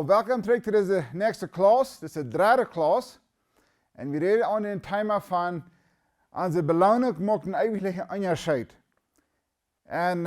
Hallo, welkom terug tot deze nächste klas. Dit is de derde klas. En we reden aan het thema van onze Beloonung maakt een eigentliche Unterschied. En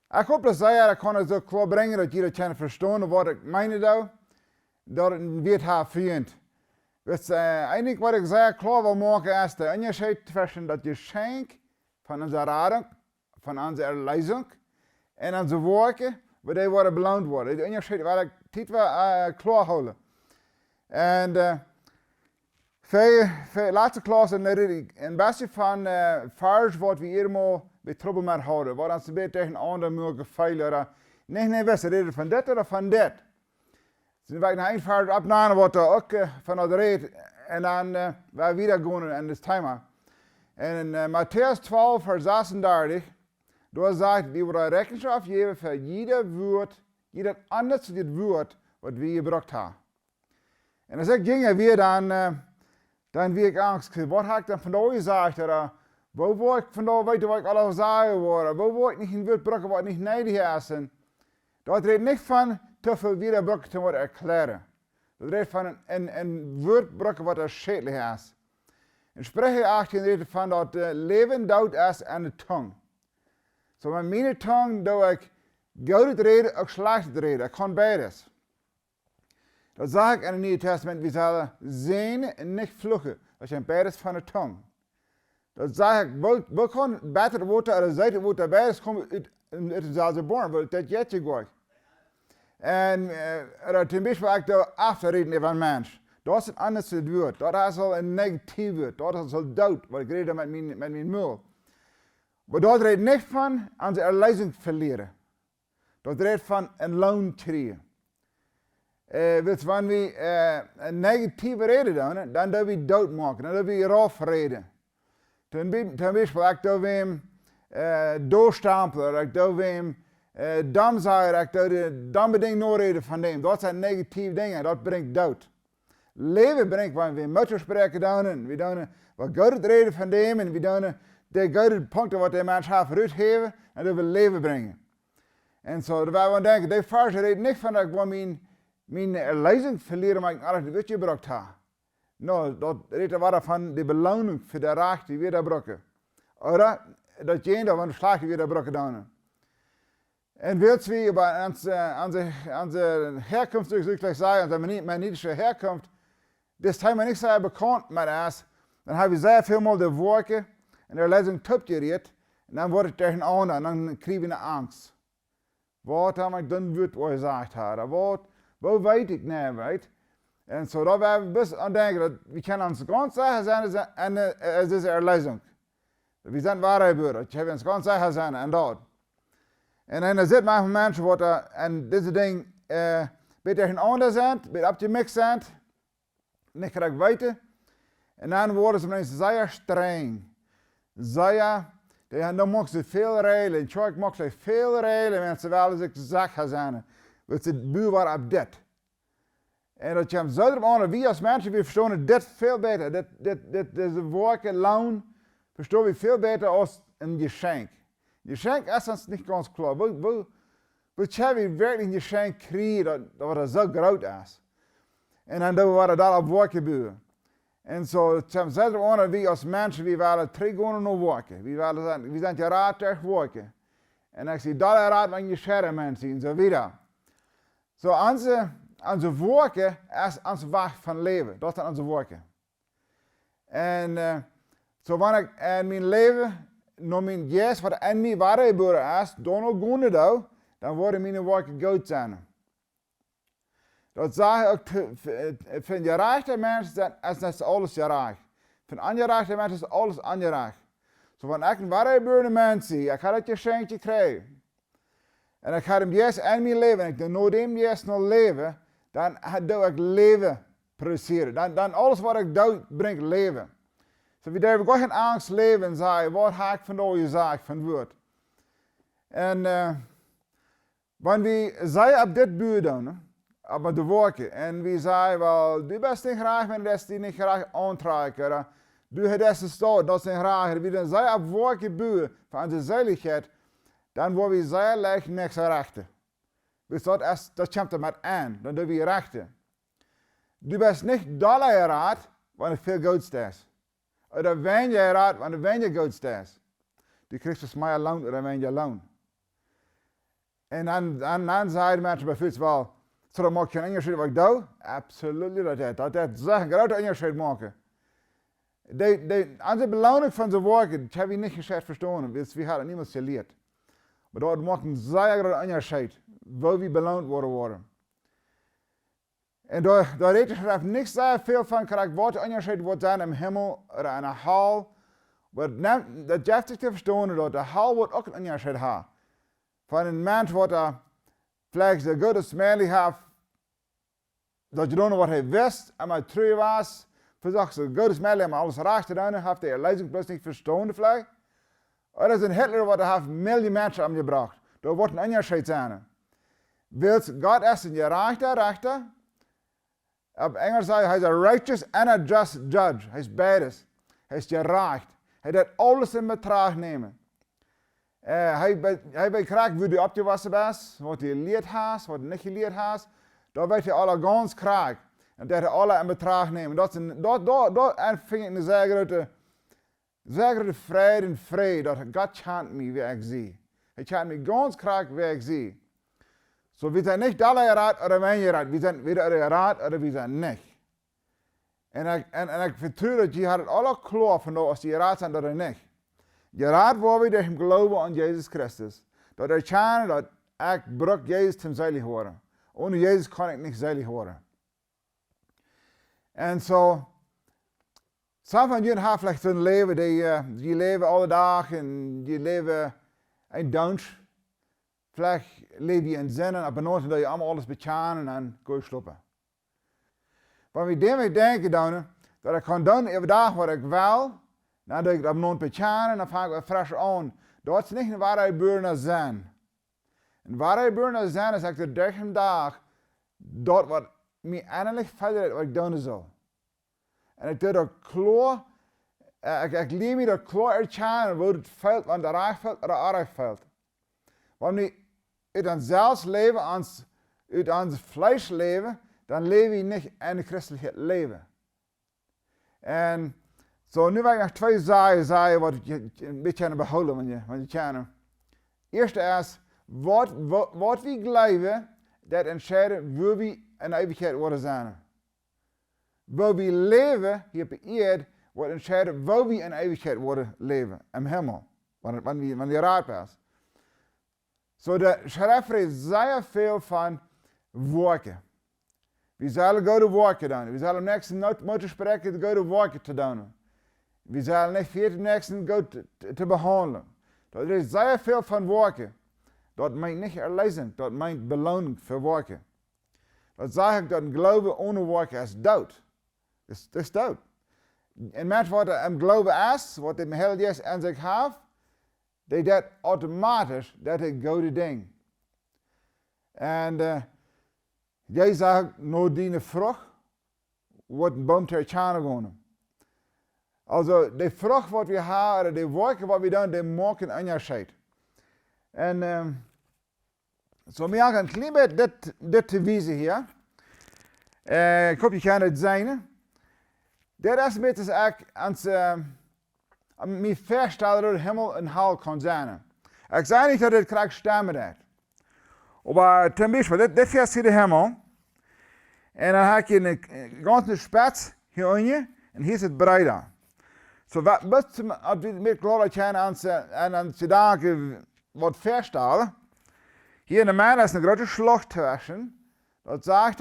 ik hoop dat zij kan het zo klaar brengen dat jullie kunnen verstaan wat ik meine dat het een weet haar vindt. Dus eigenlijk wat ik zei klaar wil maken is de Unterschied tussen dat geschenk van onze radung, van onze erleiding en onze werken, waar die worden beloond worden. De Unterschied wil ik dit wel klaar houden. En voor de laatste klas een beetje van vers wat we helemaal betrokken met houden. Wat ons een beetje tegen anderen mogen feilen. Nee, we reden van dit of van dit. Dus we gaan een vers opnemen wat er ook van ons redt. En dan we weer gaan in dit thema. En in Matthäus 12 vers 36, daar zegt, we worden rekenschap geven voor jeder woord, jeder anders woord wat we gebruikt hebben. En als ik ging weer dan wie ik angst, wat heb ik dan vandaag gezegd? Waar word ik vandaag weten wat ik alles zeggen worden? Waar word ik niet in woord gebruiken wat niet neidig is? En dat redt niet van te veel wiederbruiken te worden erklären. Dat redt van een woord gebruiken wat er schädlich is. En spreche 18 redt van dat leven dood is aan de tong. Zo met mijn tong doe ik goed reden, ook slecht reden. Ik kan beides. Dat zeg ik in het Nieuwe Testament, we zullen zien en niet vluchten. Dat is beides van de tong. Dat zeg ik, we kunnen beter woorden als zijde woorden beides komen uit dezelfde born, want dat jet je goed. En ten beispiel ik de afreden van een mens. Dat is een ander woord. Dat is al een negatief woord. Dat is al dood, wat ik rede met mijn mul. Maar dat redt niet van onze erleiding verliezen. Dat redt van een loon krijgen. Dus wanneer we een negatieve reden doen, dan doen we dood maken, dan doen we raf reden. Ten beispiel, ik doe hem doorstampelen, ik doe hem damzaaien, ik doe de damme dingen noorreden van hem. Dat zijn negatieve dingen, dat brengt dood. Leven brengt wanneer we mutterspreken doen, en we doen wat goed reden van hem, en we doen de goede punten wat de mens heeft uitgeven, en dat we leven brengen. En zo, dat wij denken, die verse reden niet van dat ik mijn erleiding verliezen, maar ik alles de wet gebruikt heb. Nou, dat redt wel van de beloning voor de recht die we daar gebruiken. Of dat je dat van de slag die we daar gebruiken doen. En wil we über onze herkomst, zoals ik zei, onze magnetische herkomst, das Thema nicht sehr bekannt met is, dan hebben we zeer veel mal de woorden en de erleiding topgereed, en dan wordt het tegen anderen, en dan krijgen we een angst. Wat heb ik dan wat gezegd hebben? Wat weet ik nou, weet? En zo dat we best aan denken dat we kunnen ons ganz sicher zijn en het is erleiding. We zijn waarheidsburger, dat hebben ons ganz sicher zijn en dat. En dan zitten manche mensen wat en deze ding bij tegen anderen zijn, bij op de mix zijn, niet correct weten. En dan worden ze mensen zeer streng. Zeer, dan mogen ze veel reilen. In Tjork mogen ze veel reilen, mensen willen zich zeggen zijn. Want ze buur waren op dit. En dat je hem zo erop wie als mensen, we verstaan dit veel beter. Deze woorden, loon, verstaan we veel beter als een geschenk. Geschenk is ons niet ganz klar. Wo hebben we werkelijk een geschenk krijgen dat het zo groot is? En dan doen we dat op woorden buren. En zo, het zijn zo erop wie als mensen, we willen teruggaan naar woorden. We zijn geraad tegen woorden. En ik zie dat raad van je scherre mensen en zo weer. Zo, onze woorden is onze weg van leven. Dat zijn onze woorden. En zo wanneer ik in mijn leven, naar mijn yes, wat in mij waarheidsburger is, dan ook gaan doe, dan worden mijn woorden goed zijn. Dat zeg ik ook, van gerechte mensen is niet alles gerecht. Van ongerechte mensen is alles ongerecht. Zo wanneer ik een waarheidsburger mens zie, ik ga dat geschenkje krijgen. En ik ga hem yes in mijn leven, en ik doe nooit hem yes nog leven, dan doe ik leven produceren. Dan alles wat ik doe, brengt leven. So we durven gewoon geen angst leven en zeggen, wat heb ik vandaag gezegd van woord. En wanneer we zeggen op dit buur doen, op de woorden, en we zeggen, wel, du bent niet graag, maar dat is niet graag aantrekken. Du hebt deze stad, dat is niet graag. We dan zeggen op woorden buur van onze zeiligheid, dan worden we zeer leicht niks rechten. Dus dat komt er met aan. Dan doe je rechten. Du bist nicht dollar gerat, wanneer veel Geld staat. Oder weniger gerat, wanneer weniger Geld staat. Du kriegst es mehr Lohn oder weniger Lohn. En dan zeiden mensen bijvoorbeeld wel, zo dat maakt geen onderscheid wat ik doe? Absoluut dat heeft een grote onderscheid maken. Aan de beloning van zijn werken, dat heb je niet gezegd verstaan, we hadden niemand geleerd. Maar dat maakt een zeer grote onderscheid, waar we beloond worden. En daar redt er niet zo veel van, krijg wat de onderscheid wordt zijn in Himmel of in een hal. Maar dat heeft zich te verstaan, dat de hal wordt ook een onderscheid hebben. Van een mens wat vielleicht de goede smelie heeft, dat je dan wat hij wist en maar true was, verzocht de goede smelie om alles recht te doen, heeft hij lezing plus niet verstaan vielleicht. Of is een Hitler wat hij heeft miljoen mensen omgebracht. Dat wordt een onderscheid zijn. Wilt God is een rechter. Op Engels zei hij is a righteous and a just judge. Hij is beides. Hij is gerecht. Hij doet alles in betracht nemen. Hij weet graag wie du opgewassen bent, wat je geleerd hebt, wat je niet geleerd hebt. Dat weet je alle ganz graag. En dat je alle in betracht nemen. Dat vind ik een zeer grote vrede en vrede, dat God kent me wie ik zie. Hij kent me ganz graag wie ik zie. So, we zijn niet alle geraad of weniger geraad. We zijn weder geraad of we zijn niet. En ik vertrouw dat je het alle klaar van als die geraad zijn of niet. Geraad worden we door hem geloven aan Jezus Christus. Dat er kan dat ik brok Jezus ten zeilig worden. Ohne Jezus kan ik niet zeilig worden. En zo, sommige van jullie hebben vielleicht zo'n leven, die leven alle dagen en die leven een dans. Vielleicht leef je in zinnen en benoemen dat je allemaal alles betalen en kun je slopen. Maar we denken dan, dat ik kan doen iedere dag wat ik wil, dan doe ik dat benoemd betalen en dan vang ik wat frischer aan. Dat is niet een waarheid burner zijn. Een waarheid burner zijn is dat ik de dag dat wat mij eindelijk verder wat ik doen zal. En ik doe dat klaar, ik leer me dat klaar erkennen, waar het veld, want de raak veld of de aardig veld. Wanneer we uit onszelf leven, uit ons vlees leven, dan leven we niet in het christelijke leven. En zo, nu wil ik nog twee zaken zeggen, wat je een beetje aan behouden, want je kan. Eerst is, wat we geloven, dat entscheidt waar we in eeuwigheid worden zijn. Waar we leven hier op de aarde, wordt entscheidt waar we in eeuwigheid worden leven, in Himmel, wanneer we raad is. Zo, de schrift redt zeer veel van werken. We zullen goede werken doen. We zullen niks moeten spreken goede werken te doen. We zullen niet via de nächsten goed te behandelen. Dat is zeer veel van werken. Dat meint niet erlezen, dat meint beloning voor werken. Dat zeg ik dat een geloven ohne werken is dood. Dat is dood. En mensen wat een geloven is, wat de hele Jezus aan zich heeft, die dat automatisch, dat is een goede ding. En jij zegt, nou die vrucht, wordt een boom ter tjane gaan. Also, de vrucht wat we hebben, de werken wat we doen, die maken een onderscheid. En zo, we gaan een klein beetje dit te wijzen hier. Ik hoop je kan het zijn. Dit is een beetje als me vaststellen dat de hemel een hal kan zijn. Ik zei niet dat het krijgt stemmen heeft. Maar ten beispiel, dit vers hier de hemel. En dan heb je een ganse spats hierin en hier is het breder. Zo, wat moet je met klaar aan ze dagen wat vaststellen. Hier in de maan is een grote slocht tussen. Dat zegt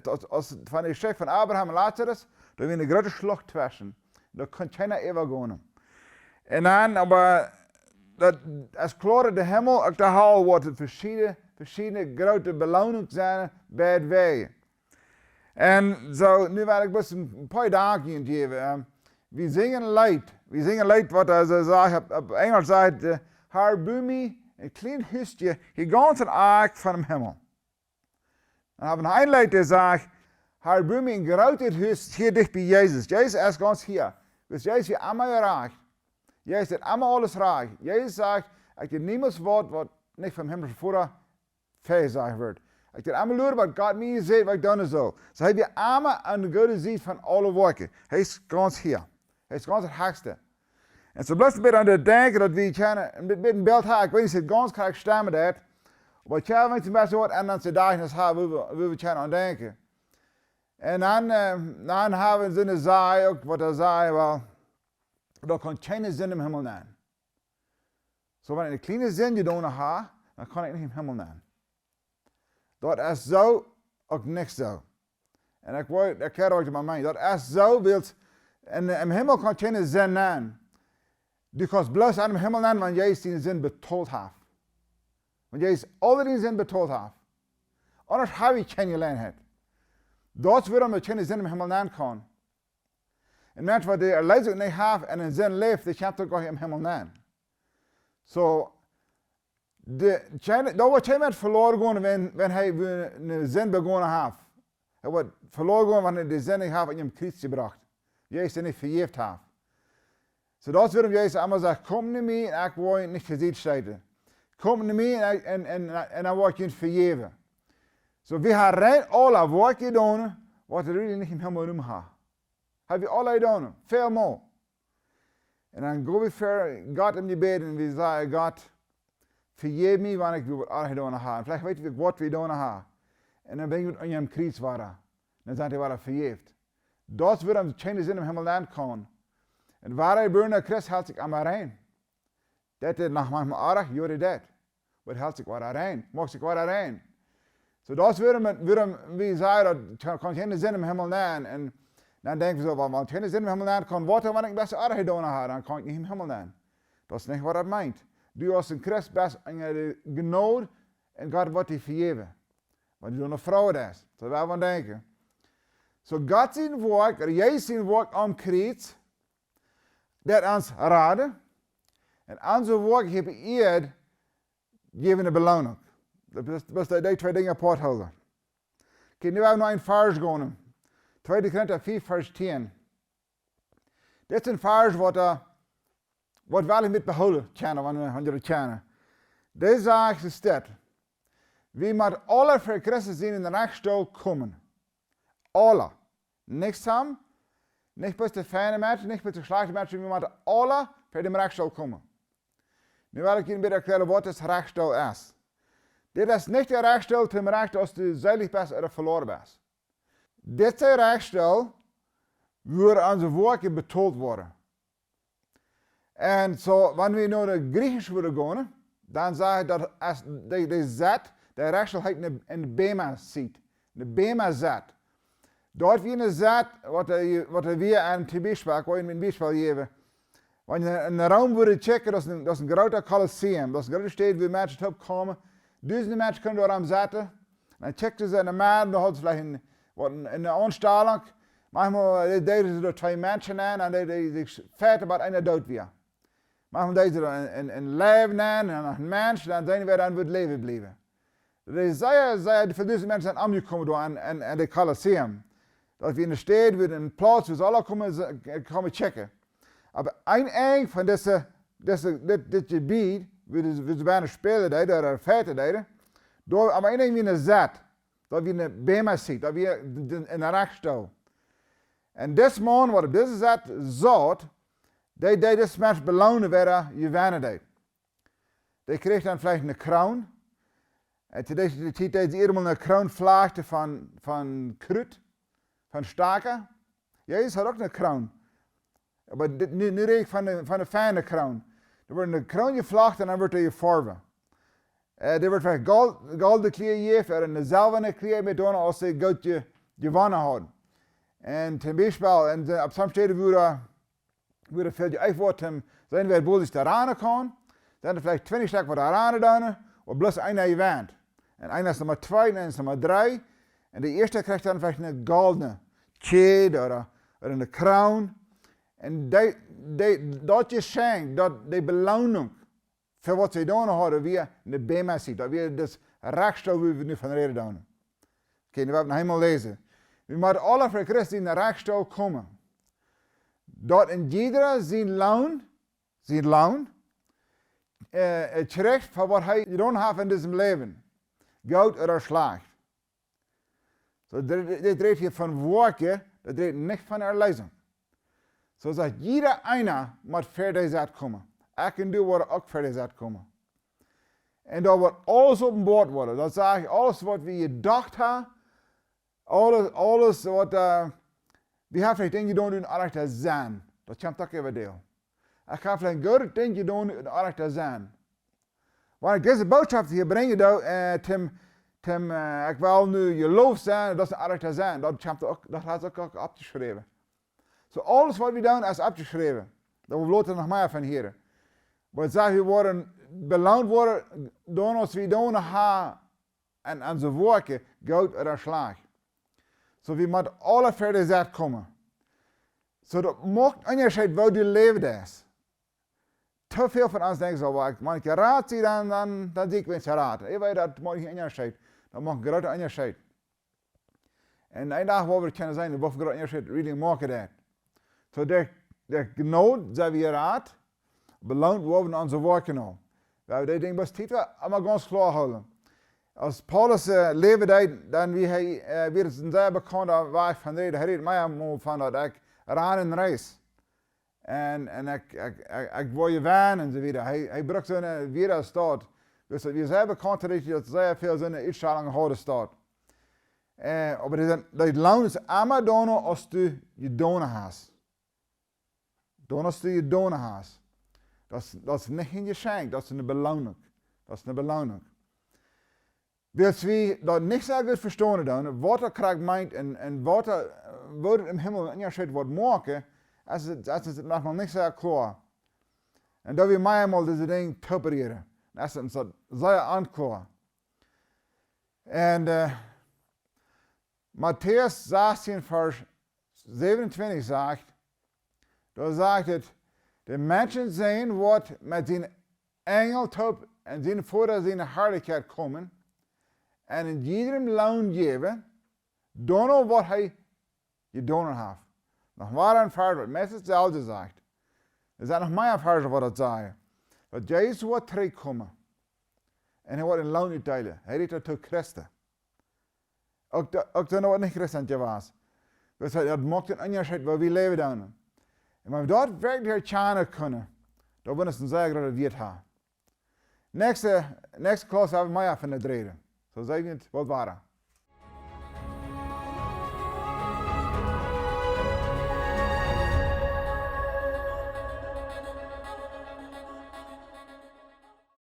dat als van de schrift van Abraham en Lazarus, dat we een grote slocht tussen. Dat kan keiner ever gaan. En dan, maar dat is klaar dat de hemel ook de hal wordt het verschillende grote beloningen zijn bij het wegen. En zo, nu wil ik best een paar dagen geven. We zingen lied wat ze zeggen, op Engels zegt, haar bumi, een klein huisje, hier ganz een ark van de hemel. Dan hebben we een lied die zegt, haar bumi, een groot huis hier dicht bij Jezus. Jezus is ganz hier. Dus Jezus hier allemaal geraakt. Jezus heeft allemaal alles raak. Jezus zegt, ik heb niemand woord wat niet van hem Vader gezegd wordt. Ik heb allemaal luren wat God mij zegt, wat ik doen zal. Zo heb je allemaal aan de goede ziet van alle werken. Hij is ganz hier. Hij is ganz het hoogste. En zo blijft een beetje aan het denken dat we een beetje een beeld hebben. Ik weet niet of het ganz krijgt stemmen dat. Maar ik heb het best woord en dan ze daar is hebben we aan denken. En dan hebben ze in de zaai ook wat er zei wel. Dat kan geen zin in Himmel nemen. Zo wanneer een kleine zin je doen hebt, dan kan ik niet in Himmel nemen. Dat is zo ook niks zo. En ik ken ook mijn mind. Dat is zo wilt. En in Himmel kan geen zin nemen. Du kannst bloß aan de Himmel nemen, want jij is die zin betoeld heeft. Want jij is alle die zin betoeld heeft. Anders heb je geen gelegenheid. Dat is waarom je geen zin in Himmel nemen kan. En mensen wat de leiding niet hebben en een zin leeft, die kan toch ook in Himmel nemen. Zo, dat wordt geen mens verloren gaan wanneer hij een zin begonnen heeft. Hij wordt verloren gaan wanneer hij de zin niet heeft in hem Christus gebracht. Jezus die niet vergeeft heeft. Zo dat is waarom Jezus allemaal zegt, kom naar mij en ik wil je niet gezien stijten. Kom naar mij en dan word je niet vergeven. Zo we hebben rein alle werken doen, wat er really niet in Himmel doen heeft. Heb je alle doen, veel meer. En dan gaan we voor God in die bed en we zeggen, God, vergeef me wanneer ik doe wat alle gedaan heb. En vielleicht weet je wat we gedaan hebben. En dan ben je aan je Christus waren. Dan zijn hij waar vergeeft. Dat is waarom geen zin in Himmel nemen kan. En waar hij burner Christus houdt zich aan maar rein. Dat is nog manchmal aardig, jullie dat. Maar houdt zich waar rein, mag zich waar rein. Zo dat is waarom we zeggen dat kan geen zin in Himmel nemen. En dan denken we zo, want geen zin in Himmel nemen kan wat wanneer ik best aardig gedaan heb, dan kan ik niet in Himmel nemen. Dat is niet wat dat meint. Du als een Christ best aan je genade en God wordt die vergeven. Want je doet een vrouw is. Zo wij van denken. Zo God zijn werk, Jezus zijn werk om Christus. Dat ons raden. En onze werk hebben eer geven een beloning. Dat is die twee dingen apart houden. Kijk, nu hebben we nog een vers gaan. 2 Korinther 4 vers 10. Dit is een vers wat wel met behouden kennen, wanneer we kennen. Dit zegt dit. We moeten alle voor Christus zijn in de rechtsstoel komen. Alle. Niks samen. Niet bij de fijne mensen, niet bij de slechte mensen. We moeten alle voor de rechtsstoel komen. Nu wil ik je een beetje erklären wat de rechtsstoel is. Dit is niet de rechtsstoel ten recht als du zeilig bent of verloren bent. Dit is de rechtsstoel waar onze werken betaald worden. En zo, wanneer we naar de Griechisch willen gaan, dan zeg ik dat als de zet, de rechtsstoel heet een bema ziet. Een bema zet. Dort wie een zet, wat we aan het bijspel, wat je een bijspel geven. Wanneer je in de ruimte willen checken, dat is een grote Colosseum. Dat is een grote stad waar mensen op komen. Duizenden mensen kunnen daar aan zetten. Dan checken ze in de maand, dan hadden ze vielleicht in de aanstelling. Manchmal deden ze er 2 mensen aan en die feiten wat einer dood weer. Manchmal deden ze er een leven aan en een mens, dan zijn we dan het leven blijven. Die zeiden, voor duizenden mensen zijn aangekomen door aan de Colosseum. Dat we in de stad, weer een plaats, waar ze alle komen checken. Maar een van dit gebied, waar ze bijna spelen deden, daar feiten deden, maar één wie een zet, dat we een bema ziet, dat we in een rechtsstoel. En dit man, wat op deze zet zat, die deze mensen belonen werden, je wennen deed. Die kreeg dan vielleicht een kroon. En te deze tijd deed ze eenmaal een kroon vlaagte van kruid, van staken. Jezus had ook een kroon. Maar nu reed ik van de fijne kroon. Er wordt een kroon gevlaagd en dan wordt er gevorven. Er wordt van golden kleur gegeven en dezelfde kleur met doen als ze goud gewonnen hadden. En ten bijvoorbeeld, en op sommige steden wordt veel geëifd, zijn we boven de Aranen kan. Dan er vielleicht 20 stuk wat Aranen doen, of bloß einer gewend. En einer is nummer 2 en einer is nummer 3. En de eerste krijgt dan vielleicht een goldene kjede of een kroon. En dat geschenk, die beloning voor wat ze gedaan hadden, weer de bema ziet. Dat weer dus rechtsstoel wie we nu van reden doen. Oké, nu hebben we nog eenmaal lezen. We moeten alle voor Christus in de rechtsstoel komen. Dat in iedere zijn loon, het recht van wat hij gedaan heeft in dit leven. Goud of slaagt. So, dit redt hier von Worke, das redt nicht von Erlösung. So sagt jeder einer moet verder zat komen. Ik en du worden ook verder zat komen. En daar wordt alles openbaard worden. Dat zeg ik, alles wat we gedacht hebben, alles wat we hebben vielleicht dingen gedaan in order te zijn. Dat komt ook even deel. Ik heb vielleicht goede dingen gedaan in order te zijn. Wanneer ik deze boodschap hier breng, Tim, ik wil nu geloof zijn, dat is in order te zijn. Dat had ik ook opgeschreven. So alles wat we doen is opgeschreven. Dat we laten nog meer van hier. Maar zeg, we worden beloond worden door ons we doen hebben en onze werken goud oder slag. So we moeten alle verder zet komen. So dat maakt onderscheid waar je leven is. Te veel van ons denken zo, wanneer ik raad zie, dan zie ik wens raad. Ik weet dat maakt geen onderscheid. Dat maakt een grote onderscheid. En een dag waar we kunnen zijn, wat voor grote onderscheid really maken dat. So der genode, zijn we raad, beloond worden onze werken nou. We hebben die ding best titel, maar ganz klar houden. Als Paulus leven deed, dan wie hij weer een zeer bekende weg van reden. Hij reed mij van dat ik raan en reis. En ik wil je waan en zo weer. Hij bracht zo'n weer staat. Dus we zijn bekend dat hij zeer veel zo'n uitstellingen houden staat. Maar dat loon is allemaal doen als je doen hast. Doen als je doen hast. Dat is niet een geschenk, dat is een beloning. Dat is een beloning. Als we dat niet zo goed verstaan doen, wat er krijgt meint en wat er im Himmel een onderscheid wordt maken, is het nog niet zo klaar. En dat we mij eenmaal deze ding interpreteren. Dat is het zeer aanklaar. En Matthäus 16, vers 27 zegt, daar zegt het, de mensen zijn wat met zijn engeltop en zijn voor zijn heerlijkheid komen en in iedereen loon geven, dan wat hij gedaan heeft. Nog maar een vers wat meestal hetzelfde zegt. Er zijn nog meer versen wat dat zegt. Dat Jezus wordt terugkomen en hij wordt een loon uitdelen. Hij redt tot Christen. Ook toen wat niet Christen was. Dus dat maakt een onderscheid waar we leven dan. En als we dat werkelijk herkennen kunnen, dan wordt het een zeer grote wiet hebben. Next klas hebben we meer van het reden. Zo zeg ik het, wat waren.